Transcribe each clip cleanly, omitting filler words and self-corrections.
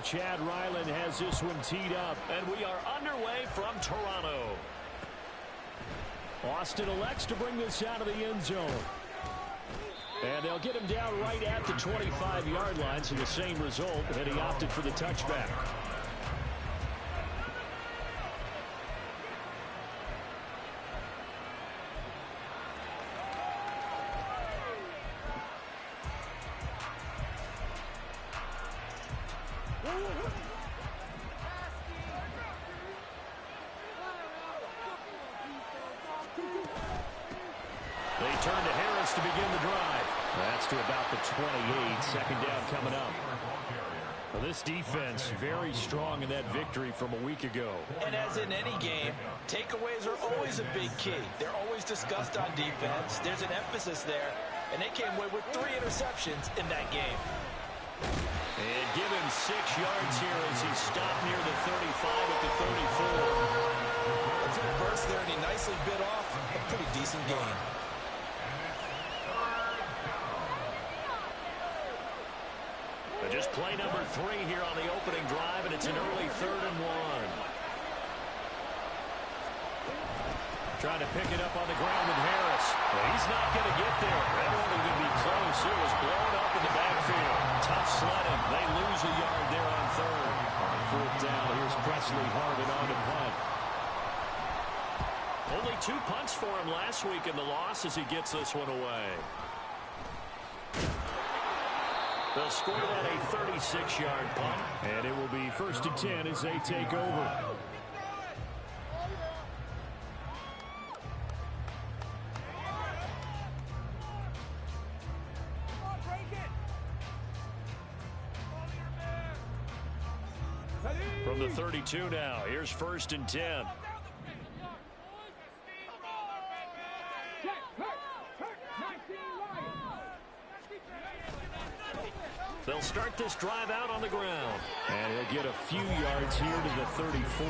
Chad Ryland has this one teed up, and we are underway from Toronto. Austin elects to bring this out of the end zone. And they'll get him down right at the 25-yard line, so the same result, and he opted for the touchback. They turn to Harris to begin the drive. That's to about the 28. Second down coming up. Well, this defense very strong in that victory from a week ago. And as in any game, takeaways are always a big key. They're always discussed on defense. There's an emphasis there, and they came away with 3 interceptions in that game. And give him 6 yards here as he stopped near the 35 at the 34. A full burst there, and he nicely bit off a pretty decent gain. Just play number 3 here on the opening drive, and it's an early 3rd and 1. Trying to pick it up on the ground with Harris. Well, he's not going to get there. That won't even be close. It was blown up in the backfield. Tough sledding. They lose a yard there on 3rd. On 4th down, here's Presley Harvin on the punt. Only 2 punts for him last week in the loss as he gets this one away. They'll score that a 36-yard punt, and it will be 1st and 10 as they take over. From the 32 now, here's 1st and 10. They'll start this drive out on the ground. And he'll get a few yards here to the 34.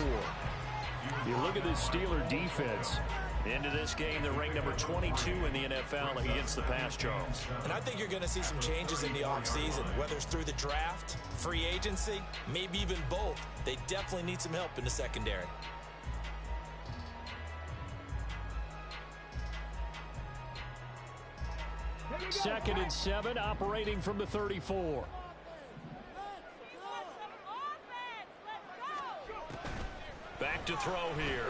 You look at this Steeler defense. Into this game, they're ranked number 22 in the NFL against the pass, Charles. And I think you're going to see some changes in the offseason, whether it's through the draft, free agency, maybe even both. They definitely need some help in the secondary. Second and 7, operating from the 34. Back to throw here.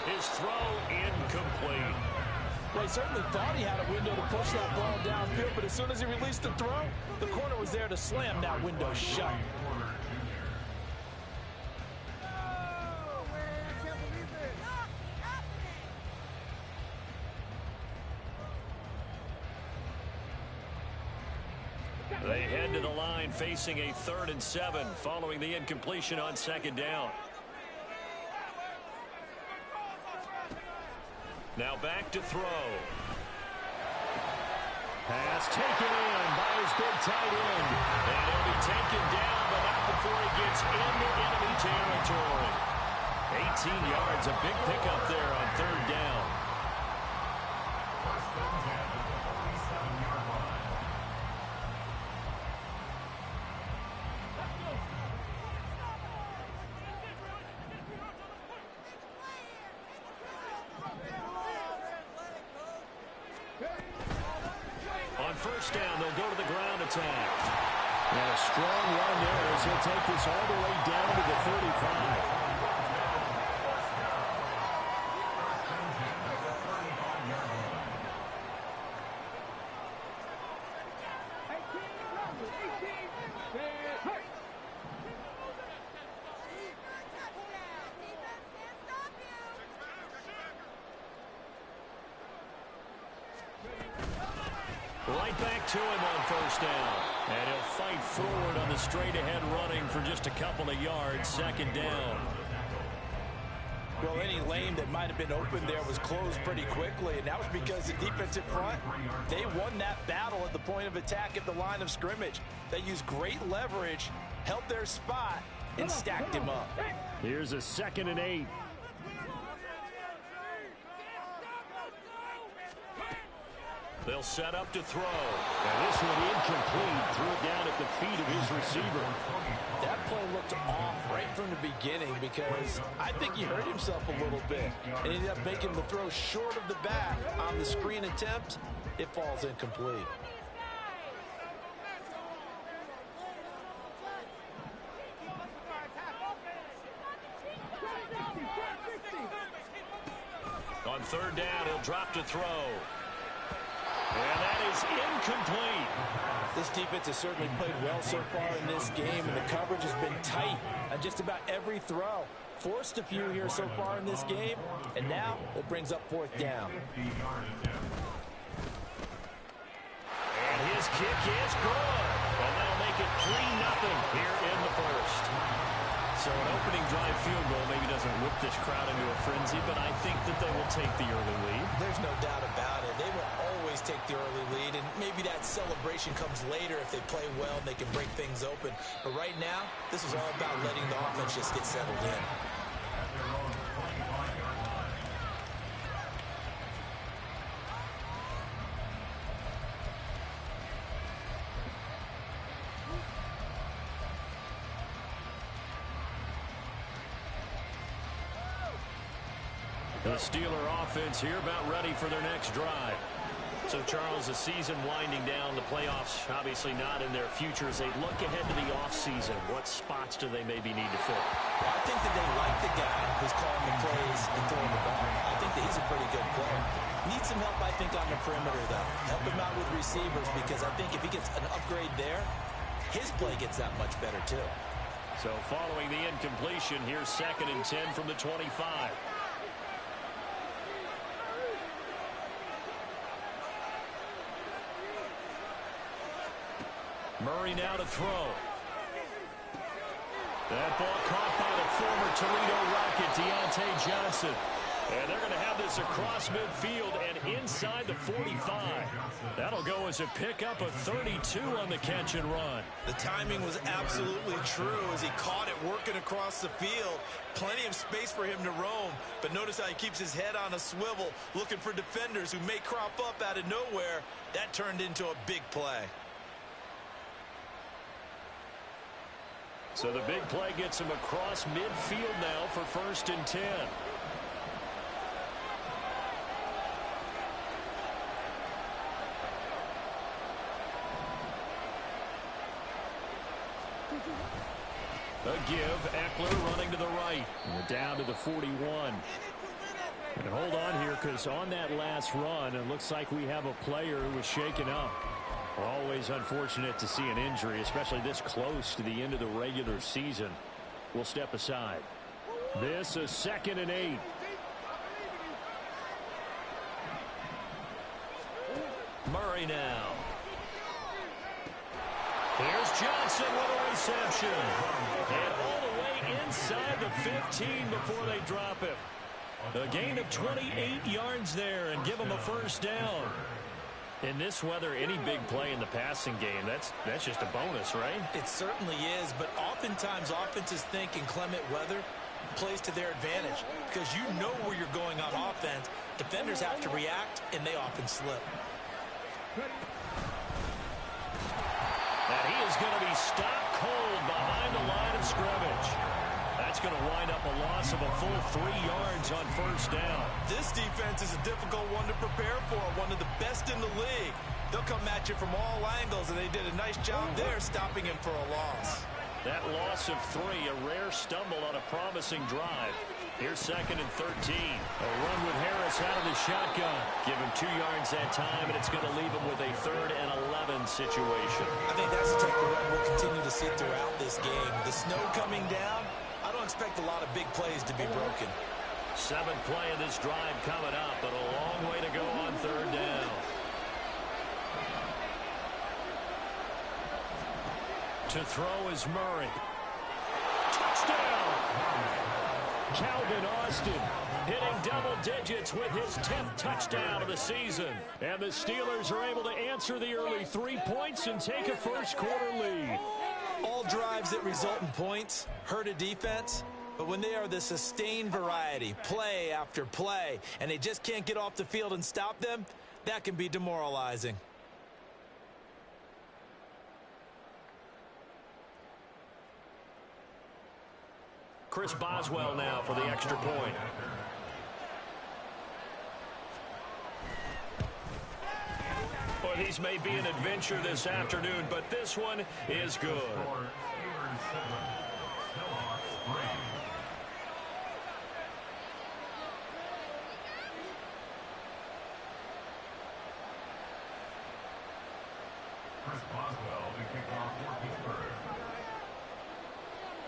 His throw incomplete. Well, he certainly thought he had a window to push that ball downfield, but as soon as he released the throw, the corner was there to slam that window shut. They head to the line facing a 3rd and 7 following the incompletion on 2nd down. Now back to throw. Pass taken in by his big tight end. And he'll be taken down, but not before he gets into enemy territory. 18 yards, a big pickup there on 3rd down. On 1st down, they'll go to the ground attack. And a strong run there as he'll take this all the way down to the 35. Right back to him on 1st down. And he'll fight forward on the straight-ahead running for just a couple of yards. 2nd down. Well, any lane that might have been open there was closed pretty quickly, and that was because the defensive front, they won that battle at the point of attack at the line of scrimmage. They used great leverage, held their spot, and stacked him up. Here's a 2nd and 8. They'll set up to throw. And this one incomplete. Threw it down at the feet of his receiver. That play looked off right from the beginning because I think he hurt himself a little bit. And ended up making the throw short of the back on the screen attempt. It falls incomplete. On third down, he'll drop to throw. And that is incomplete. This defense has certainly played well so far in this game, and the coverage has been tight on just about every throw. Forced a few here so far in this game, and now it brings up fourth down. And his kick is good. And that'll make it 3-0 here in the first. So an opening drive field goal maybe doesn't whip this crowd into a frenzy, but I think that they will take the early lead. There's no doubt about it. They will always take the early lead, and maybe that celebration comes later if they play well and they can break things open. But right now, this is all about letting the offense just get settled in. The Steeler offense here about ready for their next drive. So, Charles, the season winding down, the playoffs obviously not in their future. As they look ahead to the offseason, what spots do they maybe need to fill? Well, I think that they like the guy who's calling the plays and throwing the ball. I think that he's a pretty good player. Needs some help, I think, on the perimeter, though. Help him out with receivers, because I think if he gets an upgrade there, his play gets that much better, too. So, following the incompletion, here's 2nd and 10 from the 25. Murray now to throw. That ball caught by the former Toledo Rocket, Deontay Johnson. And they're going to have this across midfield and inside the 45. That'll go as a pickup of 32 on the catch and run. The timing was absolutely true as he caught it working across the field. Plenty of space for him to roam. But notice how he keeps his head on a swivel, looking for defenders who may crop up out of nowhere. That turned into a big play. So the big play gets him across midfield now for 1st and 10. A give, Eckler running to the right. And we're down to the 41. And hold on here, because on that last run, it looks like we have a player who was shaken up. Always unfortunate to see an injury, especially this close to the end of the regular season. We'll step aside. This is 2nd and 8. Murray now. Here's Johnson with a reception. And all the way inside the 15 before they drop him. A gain of 28 yards there and give him a 1st down. In this weather, any big play in the passing game, that's just a bonus, right? It certainly is, but oftentimes offenses think in clement weather plays to their advantage because you know where you're going on offense. Defenders have to react, and they often slip. And he is going to be stopped cold behind the line of scrimmage. That's going to wind up a loss of a full 3 yards on 1st down. This defense is a difficult one to prepare for, one of the best in the league. They'll come at you from all angles, and they did a nice job there stopping him for a loss. That loss of 3, a rare stumble on a promising drive. Here's 2nd and 13. A run with Harris out of the shotgun. Give him 2 yards that time, and it's going to leave him with a 3rd and 11 situation. I think that's the type of run we'll continue to see throughout this game. The snow coming down, I don't expect a lot of big plays to be broken. 7th play of this drive coming up, but a long way to go on 3rd down. To throw is Murray. Touchdown! Calvin Austin hitting double digits with his 10th touchdown of the season. And the Steelers are able to answer the early 3 points and take a first-quarter lead. All drives that result in points hurt a defense, but when they are the sustained variety, play after play, and they just can't get off the field and stop them, That can be demoralizing. Chris Boswell now for the extra point. Well, these may be an adventure this afternoon, but this one is good.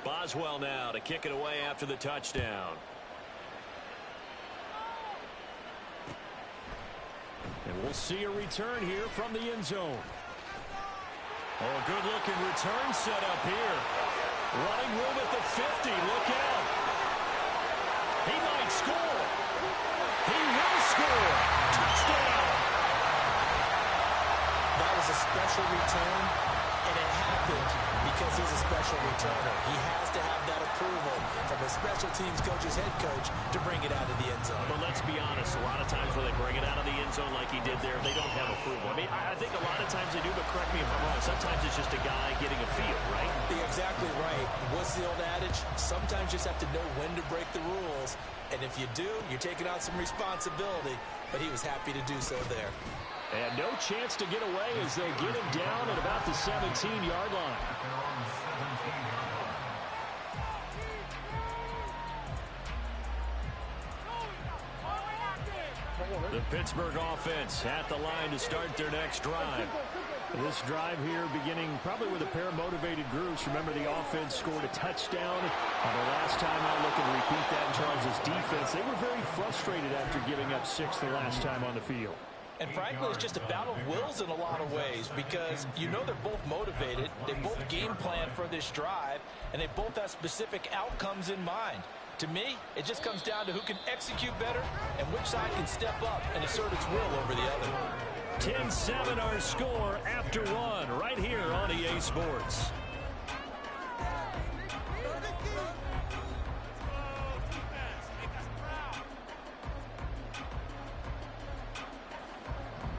Boswell now to kick it away after the touchdown. And we'll see a return here from the end zone. Oh, good-looking return set up here. Running room at the 50. Look out. He might score. He will score. Touchdown. That was a special return, and it happened because he's a special returner. He has to have that approval from his special teams coach's head coach to bring it out of the end zone. But let's be honest, a lot of times when they bring it out of the end zone like he did there, they don't have approval. I mean, I think a lot of times they do, but correct me if I'm wrong. Sometimes it's just a guy getting a feel, right? You're exactly right. What's the old adage? Sometimes you just have to know when to break the rules. And if you do, you're taking on some responsibility. But he was happy to do so there. And no chance to get away as they get him down at about the 17-yard line. The Pittsburgh offense at the line to start their next drive. This drive here beginning probably with a pair of motivated groups. Remember, the offense scored a touchdown on the last time out. Looking to repeat that in Charles' defense. They were very frustrated after giving up 6 the last time on the field. And frankly, it's just a battle of wills in a lot of ways because you know they're both motivated, they both game plan for this drive, and they both have specific outcomes in mind. To me, it just comes down to who can execute better and which side can step up and assert its will over the other. 10-7 our score after one right here on EA Sports.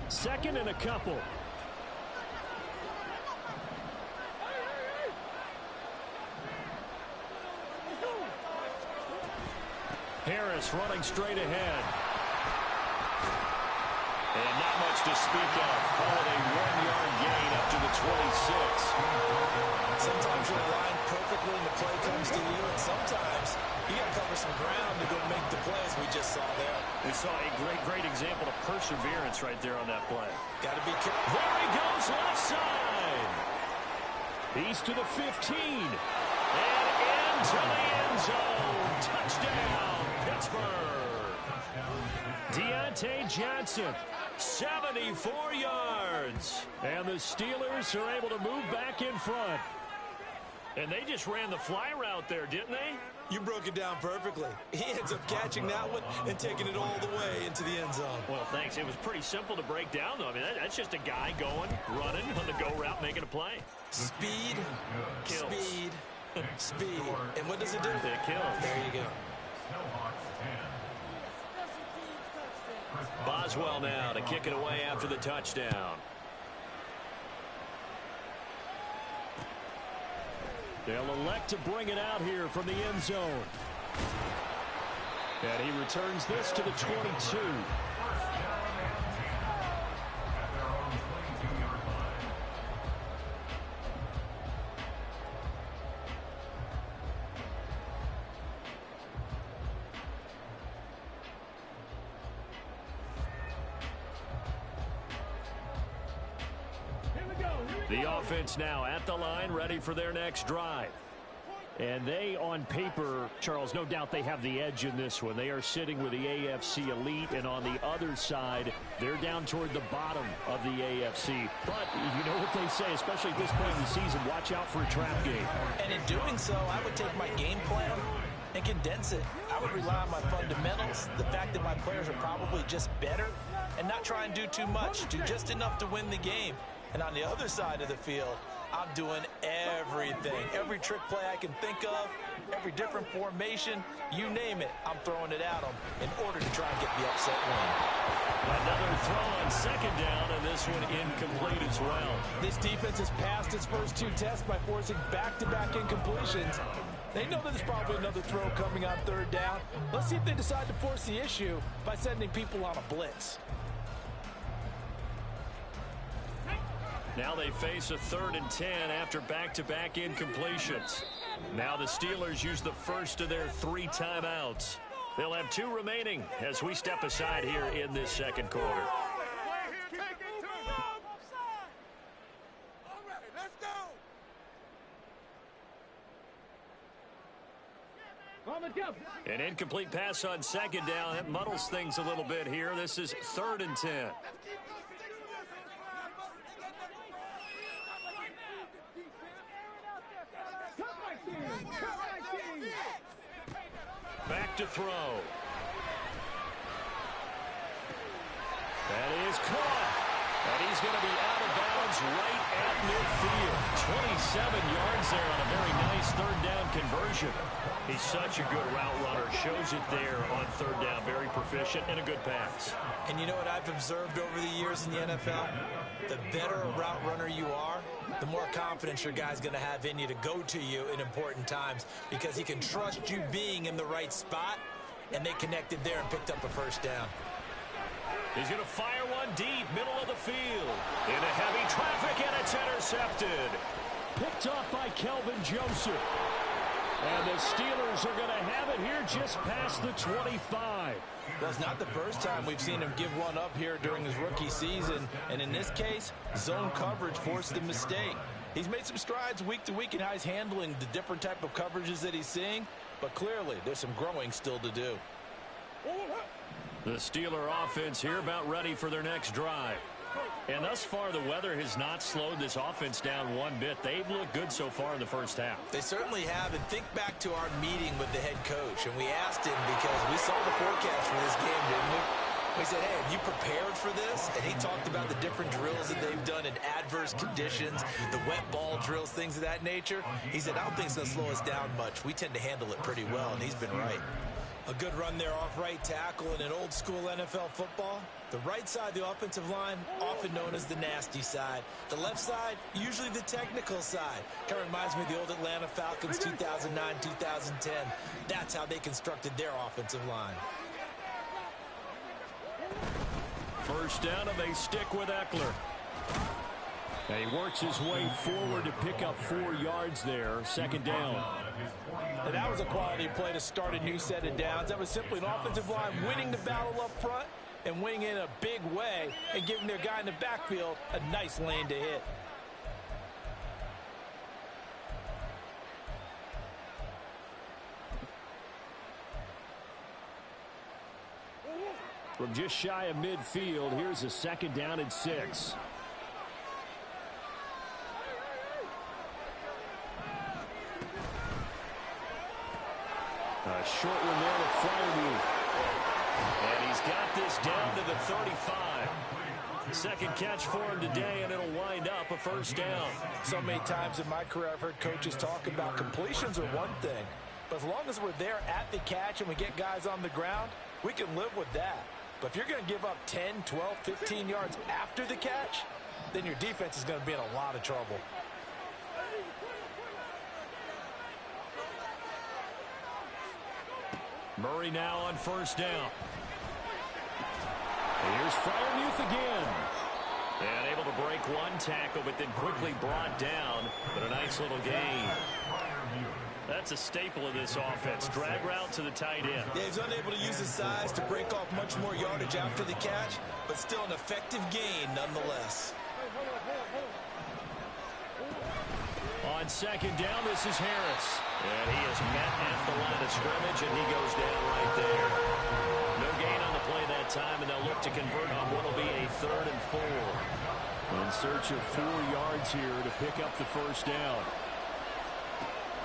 Second and a couple. Harris running straight ahead. And not much to speak of. Call it a 1-yard gain up to the 26. Sometimes you're aligned perfectly and the play comes to you, and sometimes you got to cover some ground to go make the plays we just saw there. We saw a great example of perseverance right there on that play. Got to be careful. There he goes, left side. He's to the 15. And into the end zone. Touchdown, Pittsburgh. Deontay Johnson, 74 yards. And the Steelers are able to move back in front. And they just ran the fly route there, didn't they? You broke it down perfectly. He ends up catching that one and taking it all the way into the end zone. Well, thanks. It was pretty simple to break down, though. I mean, that's just a guy going, running on the go route, making a play. Speed, Kills. speed, speed. And what does it do? It kills. There you go. Boswell now to kick it away after the touchdown. They'll elect to bring it out here from the end zone. And he returns this to the 22. The offense now at the line, ready for their next drive. And they, on paper, Charles, no doubt they have the edge in this one. They are sitting with the AFC elite, and on the other side, they're down toward the bottom of the AFC. But you know what they say, especially at this point in the season, watch out for a trap game. And in doing so, I would take my game plan and condense it. I would rely on my fundamentals, the fact that my players are probably just better, and not try and do too much, do just enough to win the game. And on the other side of the field, I'm doing everything. Every trick play I can think of, every different formation, you name it, I'm throwing it at them in order to try and get the upset win. Another throw on second down, and this one incomplete as well. This defense has passed its first 2 tests by forcing back-to-back incompletions. They know that there's probably another throw coming on third down. Let's see if they decide to force the issue by sending people on a blitz. Now they face a 3rd and 10 after back-to-back incompletions. Now the Steelers use the first of their 3 timeouts. They'll have 2 remaining as we step aside here in this second quarter. An incomplete pass on second down. That muddles things a little bit here. This is 3rd and 10. Back to throw. That is caught. And he's going to be out of bounds right at midfield. 27 yards there on a very nice 3rd down conversion. He's such a good route runner. Shows it there on 3rd down. Very proficient and a good pass. And you know what I've observed over the years in the NFL? The better a route runner you are, the more confidence your guy's going to have in you to go to you in important times because he can trust you being in the right spot, and they connected there and picked up a first down. He's going to fire one deep, middle of the field. Into heavy traffic, and it's intercepted. Picked off by Kelvin Joseph. And the Steelers are going to have it here just past the 25. Well, it's not the first time we've seen him give one up here during his rookie season. And in this case, zone coverage forced the mistake. He's made some strides week to week in how he's handling the different type of coverages that he's seeing. But clearly, there's some growing still to do. The Steeler offense here about ready for their next drive. And thus far, the weather has not slowed this offense down one bit. They've looked good so far in the first half. They certainly have. And think back to our meeting with the head coach. And we asked him because we saw the forecast for this game, didn't we? We said, hey, have you prepared for this? And he talked about the different drills that they've done in adverse conditions, the wet ball drills, things of that nature. He said, I don't think it's going to slow us down much. We tend to handle it pretty well, and he's been right. A good run there off right tackle in an old-school NFL football. The right side, the offensive line, often known as the nasty side. The left side, usually the technical side. Kind of reminds me of the old Atlanta Falcons 2009, 2010. That's how they constructed their offensive line. First down, and they stick with Eckler. And he works his way forward to pick up 4 yards there. Second down. And that was a quality play to start a new set of downs. That was simply an offensive line winning the battle up front and winning in a big way and giving their guy in the backfield a nice lane to hit. From just shy of midfield, here's a 2nd down and 6. A short one there to Freiermuth. And he's got this down to the 35. Second catch for him today, and it'll wind up a first down. So many times in my career I've heard coaches talk about completions are one thing. But as long as we're there at the catch and we get guys on the ground, we can live with that. But if you're going to give up 10, 12, 15 yards after the catch, then your defense is going to be in a lot of trouble. Murray now on first down. Here's Freiermuth again. And able to break one tackle, but then quickly brought down. But a nice little gain. That's a staple of this offense. Drag route to the tight end. Yeah, he's unable to use his size to break off much more yardage after the catch, but still an effective gain nonetheless. On second down, this is Harris. And he is met at the line of scrimmage, and he goes down right there. No gain on the play that time, and they'll look to convert on what will be a 3rd and 4. In search of 4 yards here to pick up the first down.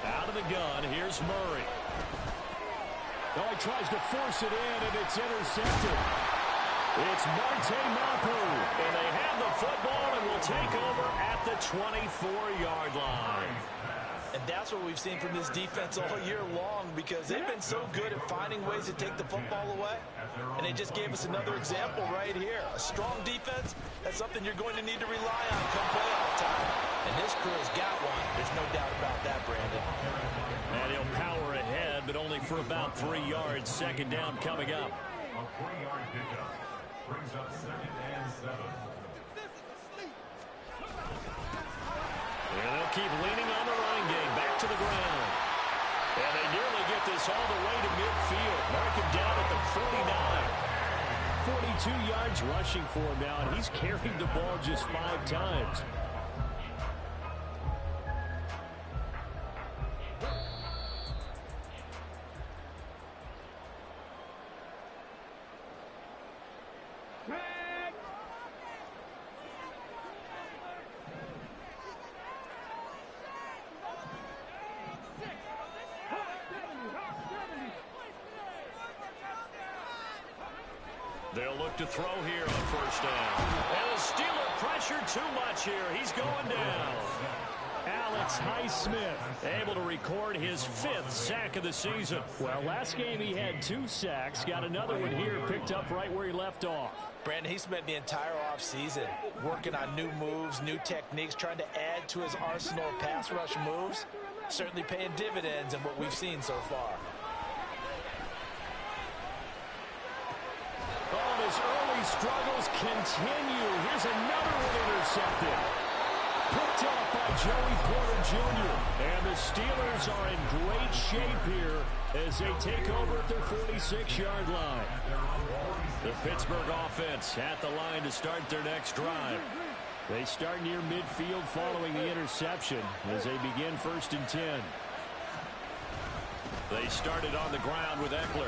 Out of the gun, here's Murray. Oh, he tries to force it in, and it's intercepted. It's Marte Mapu, and they have the football and will take over at the 24-yard line. And that's what we've seen from this defense all year long, because they've been so good at finding ways to take the football away. And they just gave us another example right here. A strong defense, that's something you're going to need to rely on come playoff time. And this crew has got one. There's no doubt about that, Brandon. And he'll power ahead, but only for about 3 yards. Second down coming up. A 3-yard pickup brings up 2nd and 7. And they'll keep leaning on the running game. Back to the ground. And they nearly get this all the way to midfield. Mark him down at the 49. 42 yards rushing for him now, and he's carried the ball just 5 times. They'll look to throw here on first down. And the Steeler pressure too much here. He's going down. Alex Highsmith able to record his 5th sack of the season. Well, last game he had 2 sacks. Got another one here, picked up right where he left off. Brandon, he spent the entire offseason working on new moves, new techniques, trying to add to his arsenal of pass rush moves. Certainly paying dividends in what we've seen so far. Oh, his early struggles continue. Here's another one intercepted. Picked up by Joey Porter Jr. And the Steelers are in great shape here as they take over at their 46-yard line. The Pittsburgh offense at the line to start their next drive. They start near midfield following the interception as they begin 1st and 10. They started on the ground with Eckler.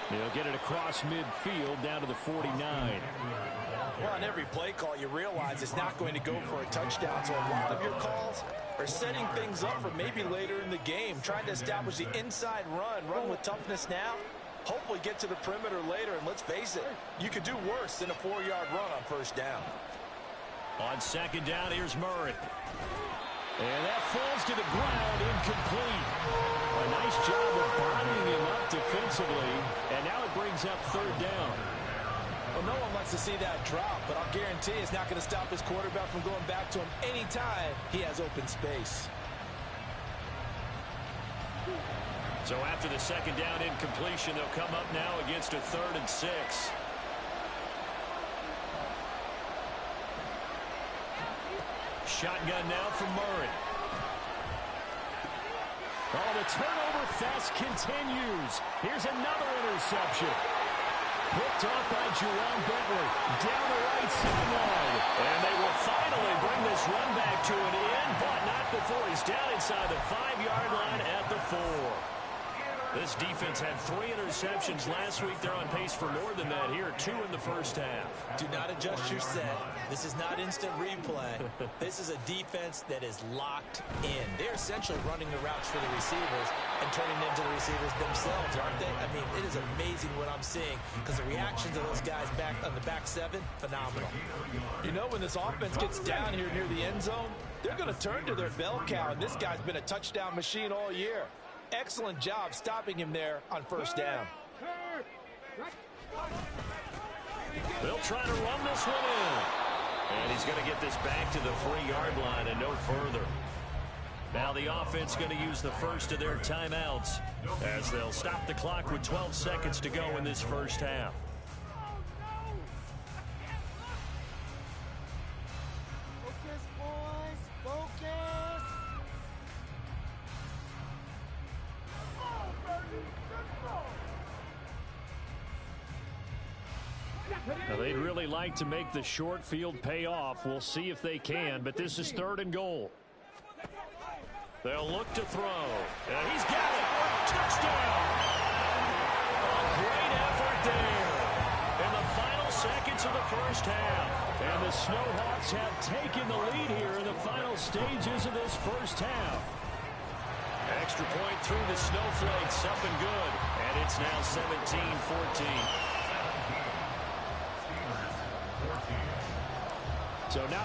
They'll get it across midfield down to the 49. Well, on every play call, you realize it's not going to go for a touchdown. So a lot of your calls are setting things up for maybe later in the game, trying to establish the inside run with toughness now, hopefully get to the perimeter later. And let's face it, you could do worse than a 4-yard run on first down. On 2nd down, here's Murray. And that falls to the ground, incomplete. A nice job of bodying him up defensively, and now it brings up 3rd down. Well, no one wants to see that drop, but I'll guarantee it's not going to stop his quarterback from going back to him anytime he has open space. So after the 2nd down incompletion, they'll come up now against a 3rd and 6. Shotgun now from Murray. Oh, the turnover fest continues. Here's another interception. Picked off by Juwan Bentley down the right sideline. And they will finally bring this run back to an end, but not before he's down inside the 5-yard line at the 4. This defense had 3 interceptions last week. They're on pace for more than that here. 2 in the first half. Do not adjust your set. This is not instant replay. This is a defense that is locked in. They're essentially running the routes for the receivers and turning them to the receivers themselves, aren't they? I mean, it is amazing what I'm seeing because the reactions of those guys back on the back 7, phenomenal. You know, when this offense gets down here near the end zone, they're going to turn to their bell cow, and this guy's been a touchdown machine all year. Excellent job stopping him there on first down. They'll try to run this one in. And he's going to get this back to the 3-yard line and no further. Now the offense going to use the first of their timeouts as they'll stop the clock with 12 seconds to go in this first half. Focus, boys. Focus. Now they'd really like to make the short field pay off. We'll see if they can, but this is 3rd and goal. They'll look to throw. And he's got it. Touchdown. A great effort there in the final seconds of the first half. And the Snowhawks have taken the lead here in the final stages of this first half. Extra point through the Snowflakes, up and good. And it's now 17-14.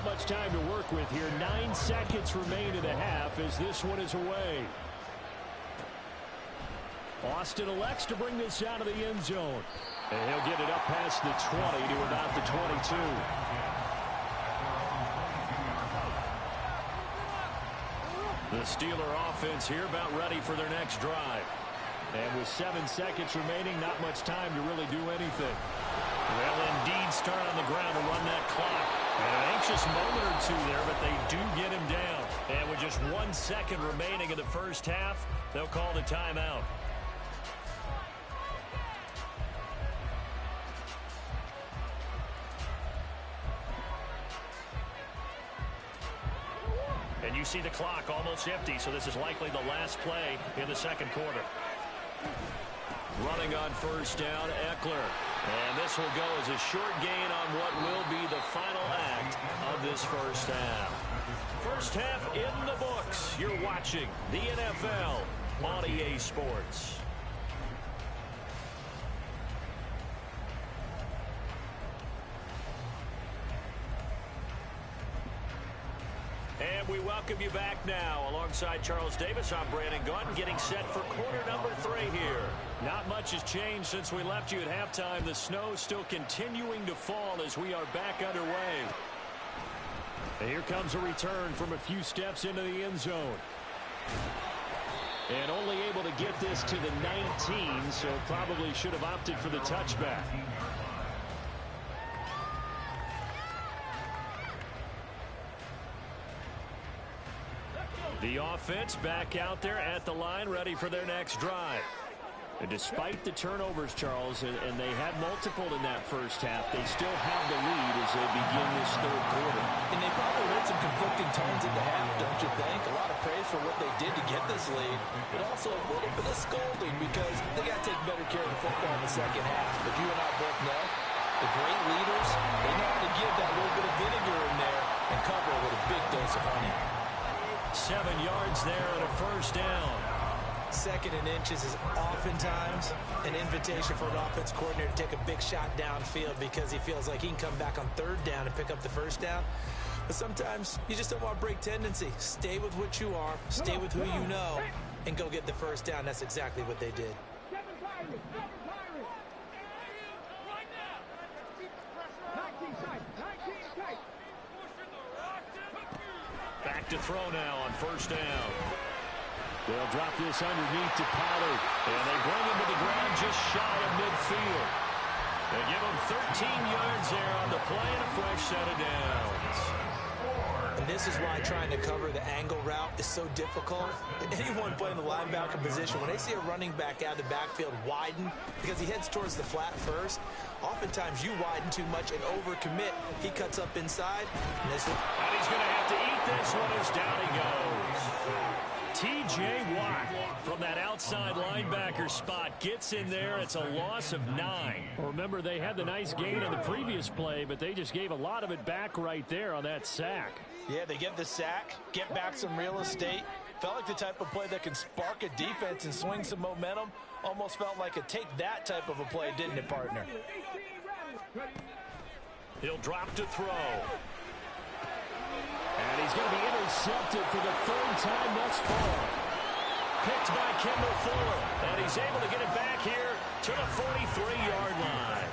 not much time to work with here. 9 seconds remain in the half as this one is away. Austin elects to bring this out of the end zone. And he'll get it up past the 20 to about the 22. The Steeler offense here about ready for their next drive. And with 7 seconds remaining, not much time to really do anything. They'll indeed start on the ground to run that clock. And an anxious moment or two there, but they do get him down. And with just 1 second remaining in the first half, they'll call the timeout. And you see the clock almost empty, so this is likely the last play in the second quarter. Running on first down, Eckler. And this will go as a short gain on what will be the final act of this first half. First half in the books. You're watching the NFL on EA Sports. And we welcome you back now. Alongside Charles Davis, I'm Brandon Gunn, getting set for quarter number 3 here. Not much has changed since we left you at halftime. The snow still continuing to fall as we are back underway. And here comes a return from a few steps into the end zone. And only able to get this to the 19, so probably should have opted for the touchback. The offense back out there at the line, ready for their next drive. And despite the turnovers, Charles, and they had multiple in that first half, they still have the lead as they begin this third quarter. And they probably heard some conflicting tones in the half, don't you think? A lot of praise for what they did to get this lead, but also a little bit of scolding because they got to take better care of the football in the second half. But you and I both know the great leaders, they know how to give that little bit of vinegar in there and cover it with a big dose of honey. 7 yards there and a first down. 2nd and inches is oftentimes an invitation for an offense coordinator to take a big shot downfield because he feels like he can come back on 3rd down and pick up the first down. But sometimes you just don't want to break tendency. Stay with what you are, stay with who you know, and go get the first down. That's exactly what they did. Back to throw now on first down. They'll drop this underneath to Pollard. And they bring him to the ground just shy of midfield. They give him 13 yards there on the play and a fresh set of downs. And this is why trying to cover the angle route is so difficult. Anyone playing the linebacker position, when they see a running back out of the backfield widen because he heads towards the flat first, oftentimes you widen too much and overcommit. He cuts up inside. And he's going to have to eat this one as down he goes. T.J. Watt from that outside linebacker spot gets in there. It's a loss of 9. Remember, they had the nice gain on the previous play, but they just gave a lot of it back right there on that sack. Yeah, they get the sack, get back some real estate. Felt like the type of play that can spark a defense and swing some momentum. Almost felt like a take that type of a play, didn't it, partner? He'll drop to throw. And he's going to be intercepted for the 3rd time thus far. Picked by Kendall Fuller. And he's able to get it back here to the 43-yard line.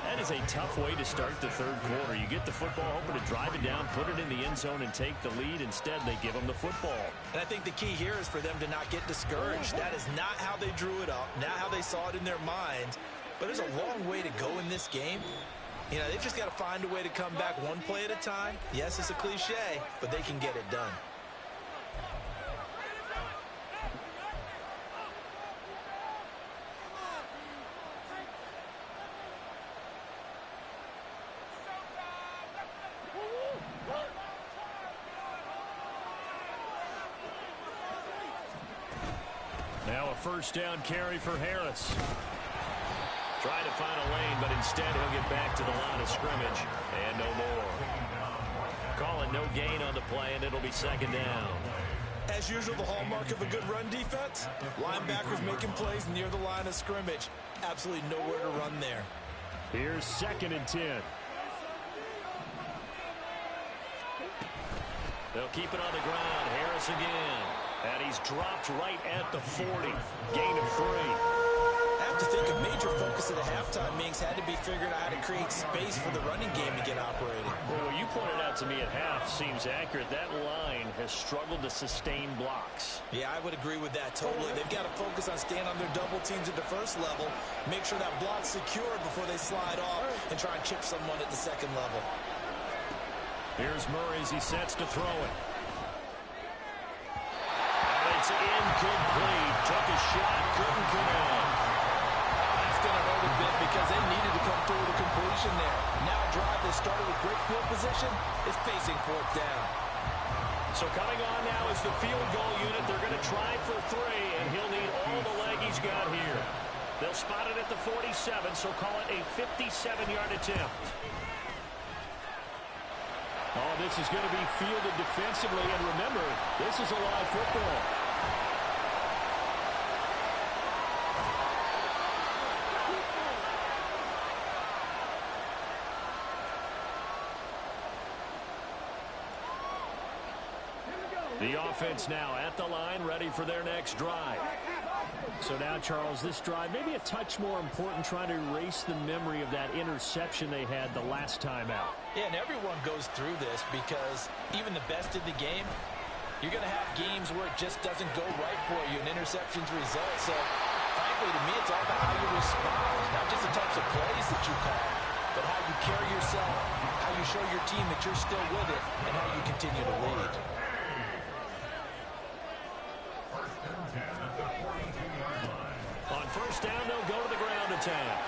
That is a tough way to start the third quarter. You get the football, hoping to drive it down, put it in the end zone, and take the lead. Instead, they give them the football. And I think the key here is for them to not get discouraged. That is not how they drew it up, not how they saw it in their minds. But there's a long way to go in this game. You know, they've just got to find a way to come back one play at a time. Yes, it's a cliche, but they can get it done. Now a first down carry for Harris. Trying to find a lane, but instead he'll get back to the line of scrimmage. And no more. Call it no gain on the play, and it'll be 2nd down. As usual, the hallmark of a good run defense, linebackers making plays near the line of scrimmage. Absolutely nowhere to run there. Here's 2nd and 10. They'll keep it on the ground. Harris again. And he's dropped right at the 40. Gain of 3. I have to think a major focus of the halftime meetings had to be figuring out how to create space for the running game to get operating. Well, what you pointed out to me at half seems accurate. That line has struggled to sustain blocks. Yeah, I would agree with that totally. They've got to focus on staying on their double teams at the first level, make sure that block's secured before they slide off, and try and chip someone at the second level. Here's Murray as he sets to throw it. And it's incomplete. Took a shot, couldn't connect. That's going to hurt a bit because they needed to come through with a completion there. Now a drive that started with great field position is facing fourth down. So coming on now is the field goal unit. They're going to try for 3, and he'll need all the leg he's got here. They'll spot it at the 47, so call it a 57-yard attempt. Oh, this is going to be fielded defensively, and remember, this is a live football. The offense now at the line, ready for their next drive. So now, Charles, this drive maybe a touch more important, trying to erase the memory of that interception they had the last time out. Yeah, and everyone goes through this because even the best in the game, you're going to have games where it just doesn't go right for you and interceptions result. So, frankly, to me, it's all about how you respond, not just the types of plays that you call, but how you carry yourself, how you show your team that you're still with it, and how you continue to lead. On first down, they'll go to the ground attack.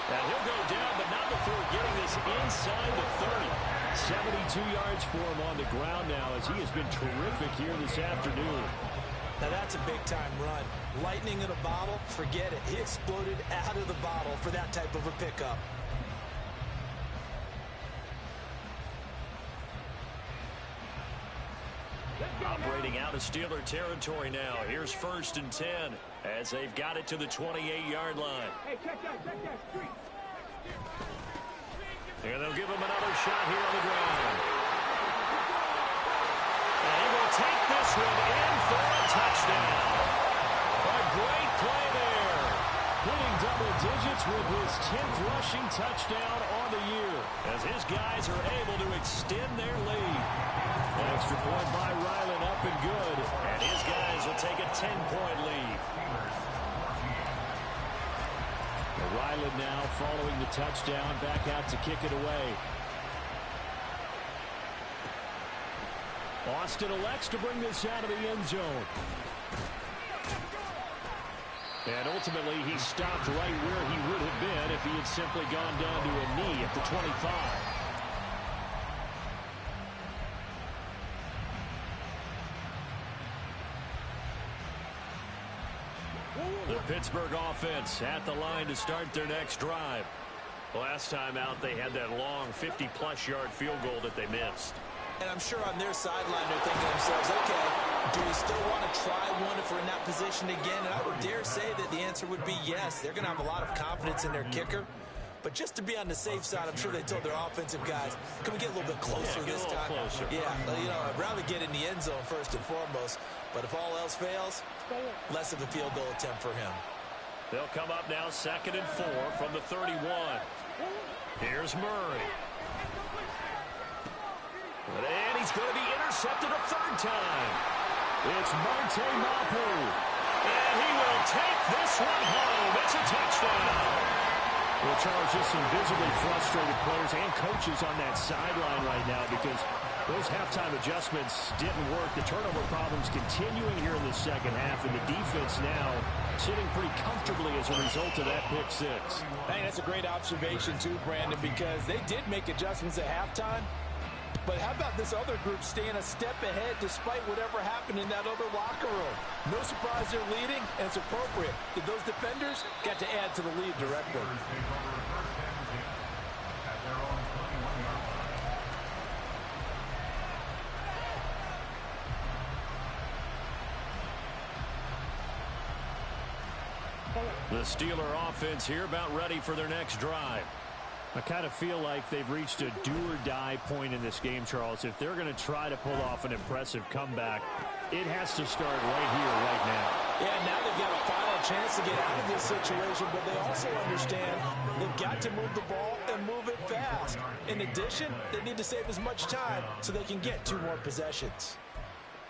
And he'll go down, but not before getting this inside the 30. 72 yards for him on the ground now, as he has been terrific here this afternoon. Now that's a big-time run. Lightning in a bottle, forget it. He exploded out of the bottle for that type of a pickup. Operating out of Steeler territory now. Here's first and 10 as they've got it to the 28-yard line. Hey, check that street. And they'll give him another shot here on the ground. And he will take this one in for a touchdown. A great play there. Hitting double digits with his 10th rushing touchdown on the year, as his guys are able to extend their lead. An extra point by Ryland, up and good. And his guys will take a 10-point lead. Ryland now following the touchdown, back out to kick it away. Austin elects to bring this out of the end zone. And ultimately, he stopped right where he would have been if he had simply gone down to a knee at the 25. The Pittsburgh offense at the line to start their next drive. Last time out, they had that long 50-plus yard field goal that they missed. And I'm sure on their sideline they're thinking to themselves, okay, do we still want to try one if we're in that position again? And I would dare say that the answer would be yes. They're going to have a lot of confidence in their kicker. But just to be on the safe side, I'm sure they told their offensive guys, can we get a little bit closer this time? Closer. Yeah, you know, I'd rather get in the end zone first and foremost. But if all else fails, less of a field goal attempt for him. They'll come up now 2nd and 4 from the 31. Here's Murray. And he's going to be intercepted a 3rd time. It's Marte Mapu. And he will take this one home. It's a touchdown. Well, Charles, just some visibly frustrated players and coaches on that sideline right now because those halftime adjustments didn't work. The turnover problems continuing here in the second half, and the defense now sitting pretty comfortably as a result of that pick 6. I think that's a great observation too, Brandon, because they did make adjustments at halftime. But how about this other group staying a step ahead despite whatever happened in that other locker room? No surprise they're leading, and it's appropriate that those defenders got to add to the lead directly. The Steeler offense here about ready for their next drive. I kind of feel like they've reached a do-or-die point in this game, Charles. If they're going to try to pull off an impressive comeback, it has to start right here, right now. Yeah, now they've got a final chance to get out of this situation, but they also understand they've got to move the ball and move it fast. In addition, they need to save as much time so they can get 2 more possessions.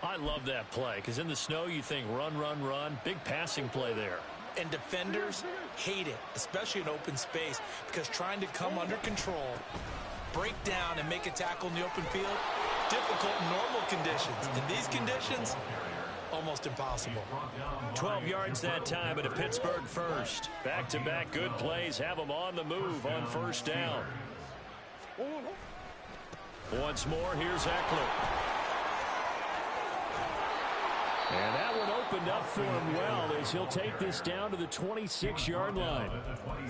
I love that play, because in the snow you think run, run, run. Big passing play there. And defenders hate it, especially in open space, because trying to come under control, break down, and make a tackle in the open field, difficult in normal conditions. In these conditions, almost impossible. 12 yards that time at a Pittsburgh first. Back-to-back good plays have them on the move on first down. Once more, here's Eckler. And that one opened up for him well as he'll take this down to the 26-yard line.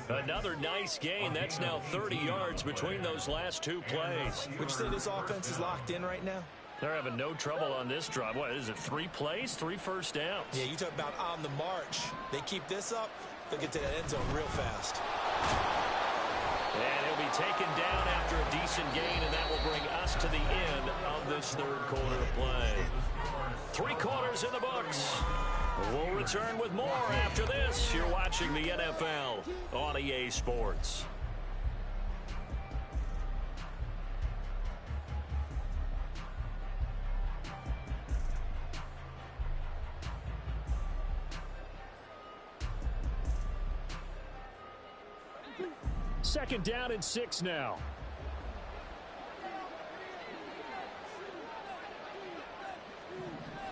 Another nice gain. That's now 30 yards between those last 2 plays. Would you say this offense is locked in right now? They're having no trouble on this drive. What is it, 3 plays, 3 first downs? Yeah, you talk about on the march. They keep this up, they'll get to that end zone real fast. And he'll be taken down after a decent gain, and that will bring us to the end of this third quarter of play. 3 quarters in the books. We'll return with more after this. You're watching the NFL on EA Sports. Second down and 6 now.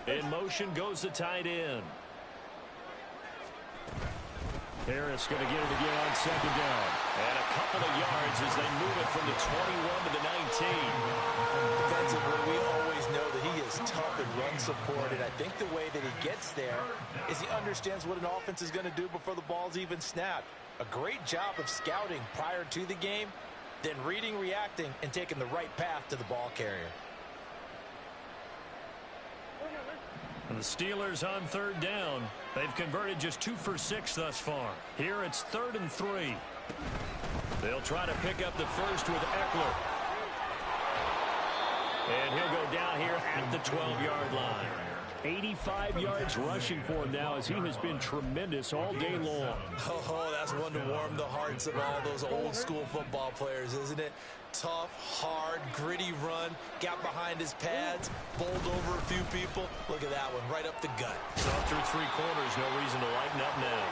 In motion goes the tight end. Harris going to get it again on second down. And a couple of yards as they move it from the 21 to the 19. Defensively, we always know that he is tough and run supported. I think the way that he gets there is he understands what an offense is going to do before the ball's even snapped. A great job of scouting prior to the game, then reading, reacting, and taking the right path to the ball carrier. And the Steelers on third down. They've converted just 2 for 6 thus far. Here it's 3rd and 3. They'll try to pick up the first with Eckler. And he'll go down here at the 12-yard line. 85 yards rushing for him now as he has been tremendous all day long. Oh, that's one to warm the hearts of all those old-school football players, isn't it? Tough, hard, gritty run, got behind his pads, bowled over a few people. Look at that one, right up the gut. So through 3 quarters, no reason to lighten up now.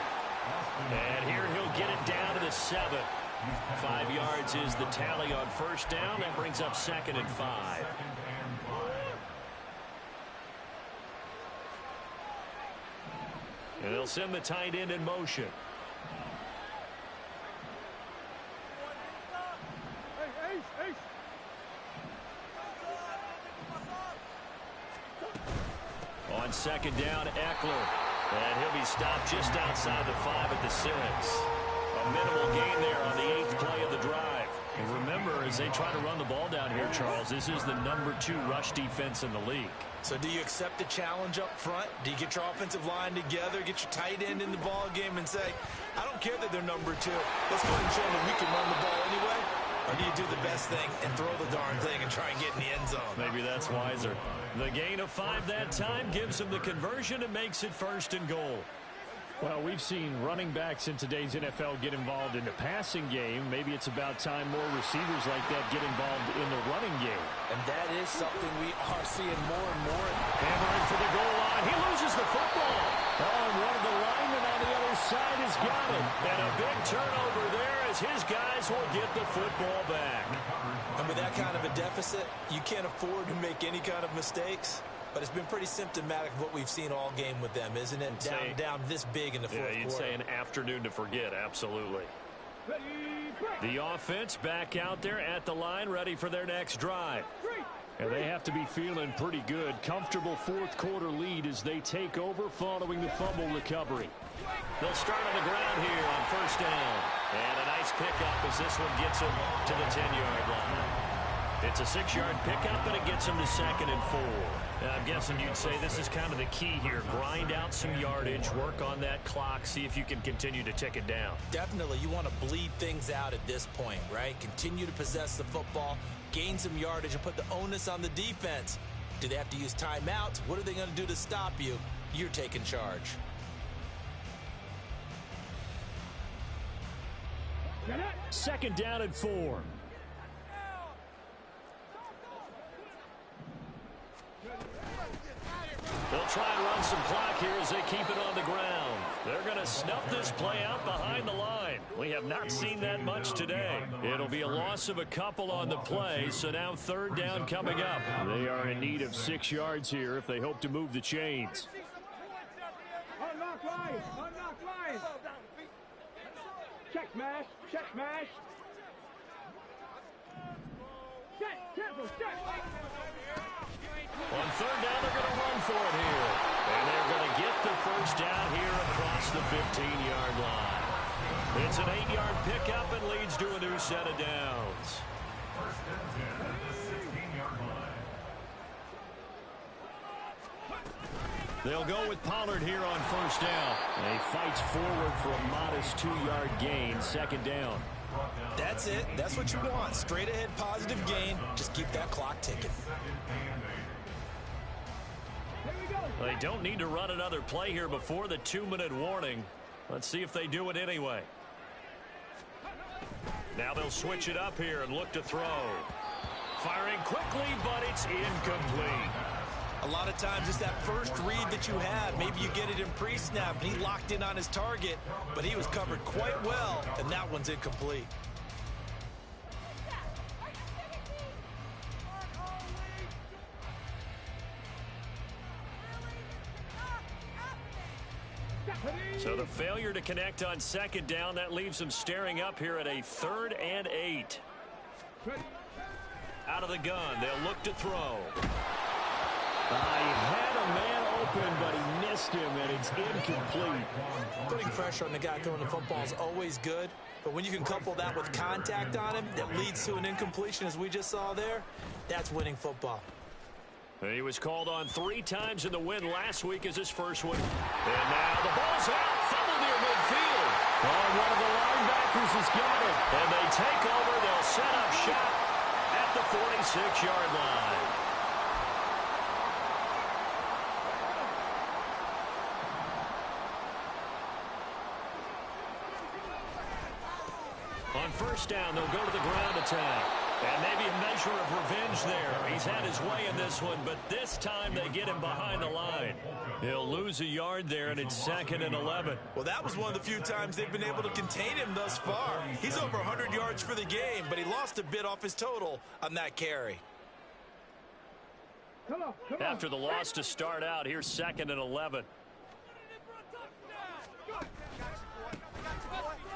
And here he'll get it down to the 7. 5 yards is the tally on first down. That brings up 2nd and 5. And they'll send the tight end in motion. On second down, Eckler. And he'll be stopped just outside the 5 at the 6. A minimal gain there on the 8th play of the drive. And remember, as they try to run the ball down here, Charles, this is the number 2 rush defense in the league. So do you accept the challenge up front? Do you get your offensive line together, get your tight end in the ball game and say, I don't care that they're number 2. Let's go ahead and show them we can run the ball anyway? Or do you do the best thing and throw the darn thing and try and get in the end zone? Maybe that's wiser. The gain of 5 that time gives them the conversion and makes it 1st and goal. Well, we've seen running backs in today's NFL get involved in the passing game. Maybe it's about time more receivers like that get involved in the running game. And that is something we are seeing more and more. Hammering for the goal line. He loses the football. Oh, and one of the linemen on the other side has got it. And a big turnover there as his guys will get the football back. And with that kind of a deficit, you can't afford to make any kind of mistakes. But it's been pretty symptomatic of what we've seen all game with them, isn't it? Down this big in the fourth quarter. You'd say an afternoon to forget, absolutely. The offense back out there at the line, ready for their next drive. And they have to be feeling pretty good. Comfortable fourth quarter lead as they take over following the fumble recovery. They'll start on the ground here on first down. And a nice pickup as this one gets them to the 10-yard line. It's a 6-yard pickup, and it gets him to 2nd and 4. I'm guessing you'd say this is kind of the key here. Grind out some yardage, work on that clock, see if you can continue to tick it down. Definitely, you want to bleed things out at this point, right? Continue to possess the football, gain some yardage, and put the onus on the defense. Do they have to use timeouts? What are they going to do to stop you? You're taking charge. Second down and 4. They'll try and run some clock here as they keep it on the ground. They're going to snuff this play out behind the line. We have not seen that much today. It'll be a loss of a couple on the play, so now 3rd down coming up. They are in need of 6 yards here if they hope to move the chains. Unlock line! Unlock line! Check smash! Check smash! Check! Temple! Check! On 3rd down, they're going to run for it here. And they're going to get the 1st down here across the 15-yard line. It's an 8-yard pickup and leads to a new set of downs. 1st and 10 at the 16-yard line. They'll go with Pollard here on 1st down. And he fights forward for a modest 2-yard gain, 2nd down. That's it. That's what you want. Straight ahead positive gain. Just keep that clock ticking. They don't need to run another play here before the 2-minute warning. Let's see if they do it anyway. Now they'll switch it up here and look to throw. Firing quickly, but it's incomplete. A lot of times it's that first read that you have. Maybe you get it in pre-snap, and he locked in on his target, but he was covered quite well, and that one's incomplete. So the failure to connect on 2nd down, that leaves them staring up here at a 3rd and 8. Out of the gun, they'll look to throw. He had a man open, but he missed him, and it's incomplete. Putting pressure on the guy throwing the football is always good, but when you can couple that with contact on him that leads to an incompletion, as we just saw there, that's winning football. He was called on 3 times in the win last week as his first one. And now the ball's out. Fumble near midfield. Oh, one of the linebackers has got it. And they take over. They'll set up shop at the 46-yard line. On 1st down, they'll go to the ground attack. And maybe a measure of revenge there. He's had his way in this one, but this time they get him behind the line. He'll lose a yard there, and it's 2nd and 11. Well, that was one of the few times they've been able to contain him thus far. He's over 100 yards for the game, but he lost a bit off his total on that carry. After the loss to start out, here's 2nd and 11.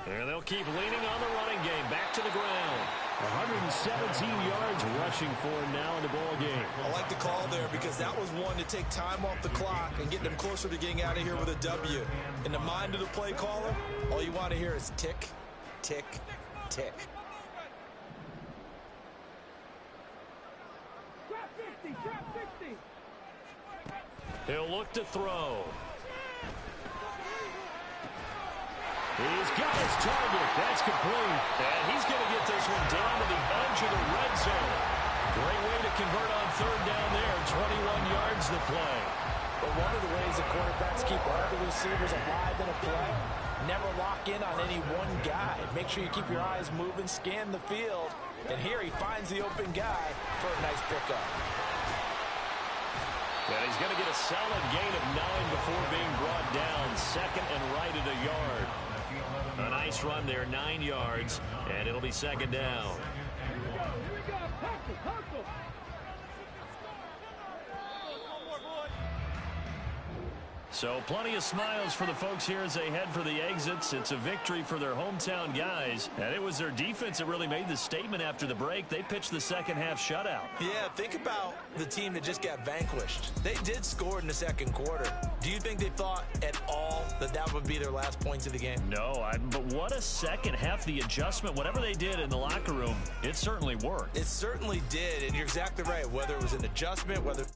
And they'll keep leaning on the running game. Back to the ground. 117 yards rushing for him now in the ball game. I like the call there because that was one to take time off the clock and get them closer to getting out of here with a W. In the mind of the play caller, all you want to hear is tick, tick, tick. Trap 60! Trap 60! He'll look to throw. He's got his target. That's complete. And he's going to get this one down to the edge of the red zone. Great way to convert on 3rd down there. 21 yards to play. But one of the ways the quarterbacks keep all the receivers alive in a play, never lock in on any one guy. Make sure you keep your eyes moving, scan the field. And here he finds the open guy for a nice pickup. And he's going to get a solid gain of 9 before being brought down. 2nd and right at a yard. A nice run there, 9 yards, and it'll be 2nd down. Here we go! Hustle! Hustle! So plenty of smiles for the folks here as they head for the exits. It's a victory for their hometown guys. And it was their defense that really made the statement after the break. They pitched the second half shutout. Yeah, think about the team that just got vanquished. They did score in the second quarter. Do you think they thought at all that that would be their last points of the game? No, but what a second half. The adjustment, whatever they did in the locker room, it certainly worked. It certainly did, and you're exactly right. Whether it was an adjustment, whether